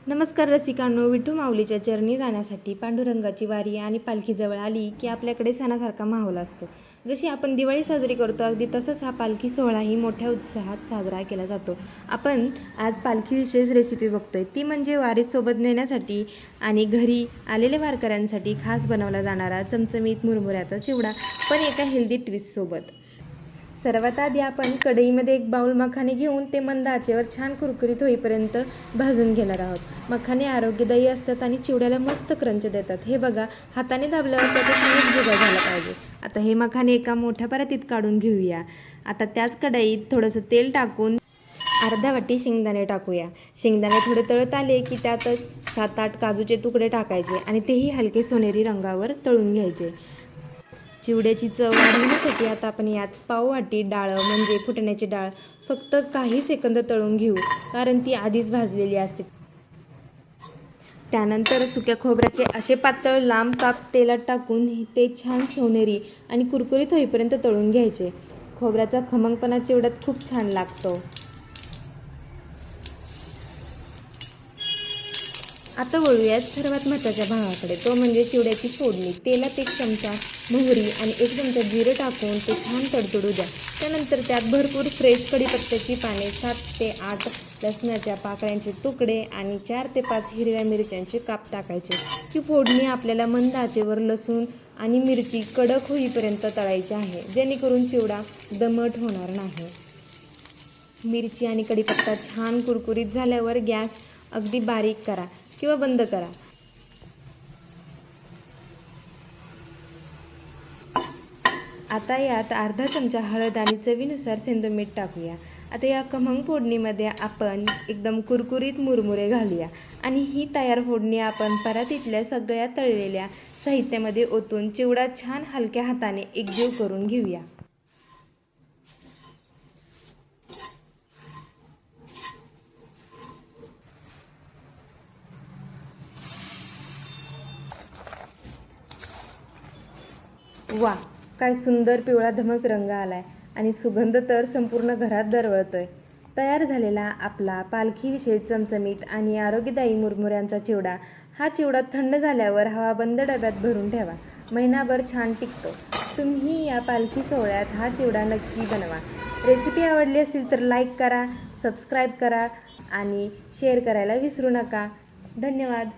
नमस्कार रसिकांनो, विठू माऊलीच्या चरणी जाण्यासाठी पांडुरंगाची वारी आणि पालखी जवळ आली की आपल्याकडे सणासारखा माहोल असतो। जशी आपण दिवाळी साजरी करतो अगदी तसंच हा पालखी सोहळाही मोठ्या उत्साहात साजरा केला जातो। आपण आज पालखी विशेष रेसिपी बघतोय, ती म्हणजे वारीत सोबत नेण्यासाठी आणि घरी आलेल्या वारकऱ्यांसाठी खास बनवला जाणारा चमचमीत मुरमुऱ्याचा चिवडा, पण एका हेल्दी ट्विस्ट सोबत। सर्वात आधी आपण कढईमध्ये एक बाउल मखाने घेऊन ते मंद आचेवर छान कुरकुरीत होईपर्यंत भाजून घेणार आहोत। मखाने आरोग्यदायी असतात आणि चिवड्याला मस्त क्रंच देतात। हे बघा, हाताने दाबल्यावर त्याचा स्मूथ भुगा झाला पाहिजे। आता हे मखाने एका मोठ्या परातीत काढून घेऊया। आता त्याच कढईत थोडंसं तेल टाकून अर्धा वाटी शेंगदाणे टाकूया। शेंगदाणे थोडे तळत आले की त्यातच 7-8 काजूचे तुकडे टाकायचे आणि तेही हलके सोनेरी रंगावर तळून घ्यायचे। चिवड्याची चव वाढवण्यासाठी आता आपण यात पाव वाटी डाळ म्हणजे फुटण्याची डाळ फक्त काही सेकंद तळून घेऊ, कारण ती आधीच भाजलेली असते। त्यानंतर सुक्या खोबऱ्याचे असे पातळ लांब काप तेलात टाकून ते छान सोनेरी आणि कुरकुरीत होईपर्यंत तळून घ्यायचे। खोबऱ्याचा खमंगपणा चिवड्यात खूप छान लागतो। आता वळूयात सर्वात महत्त्वाच्या भागाकडे, तो म्हणजे चिवड्याची फोडणी। तेलात 1 चमचा मोहरी आणि 1 चमचा जिरे टाकून ते छान तडतडू द्या। त्यानंतर त्यात भरपूर फ्रेश कढीपत्त्याची पाने, 7 ते 8 लसणाच्या पाकळ्यांचे तुकडे आणि 4 ते 5 हिरव्या मिरच्यांचे काप टाकायचे। ही फोडणी आपल्याला मंद आचेवर लसूण आणि मिरची कडक होईपर्यंत तळायची आहे, जेणेकरून चिवडा दमट होणार नाही। मिरची आणि कढीपत्ता छान कुरकुरीत झाल्यावर गॅस अगदी बारीक करा किंवा बंद करा। आता यात अर्धा चमचा हळद आणि चवीनुसार सेंधव मीठ टाकूया। आता या खमंग फोडणीमध्ये आपण एकदम कुरकुरीत मुरमुरे घालूया आणि ही तयार फोडणी आपण परातीतल्या सगळ्या तळलेल्या साहित्यामध्ये ओतून चिवडा छान हलक्या हाताने एकजीव करून घेऊया। वा, काय सुंदर पिवळा धमक रंग आलाय आणि सुगंध तर संपूर्ण घरात दरवळतोय। तयार झालेला आपला पालखीविषयी चमचमीत आणि आरोग्यदायी मुरमुऱ्यांचा चिवडा। हा चिवडा थंड झाल्यावर हवाबंद डब्यात भरून ठेवा, महिनाभर छान टिकतो। तुम्ही या पालखी सोहळ्यात हा चिवडा नक्की बनवा। रेसिपी आवडली असेल तर लाईक करा, सबस्क्राईब करा आणि शेअर करायला विसरू नका। धन्यवाद।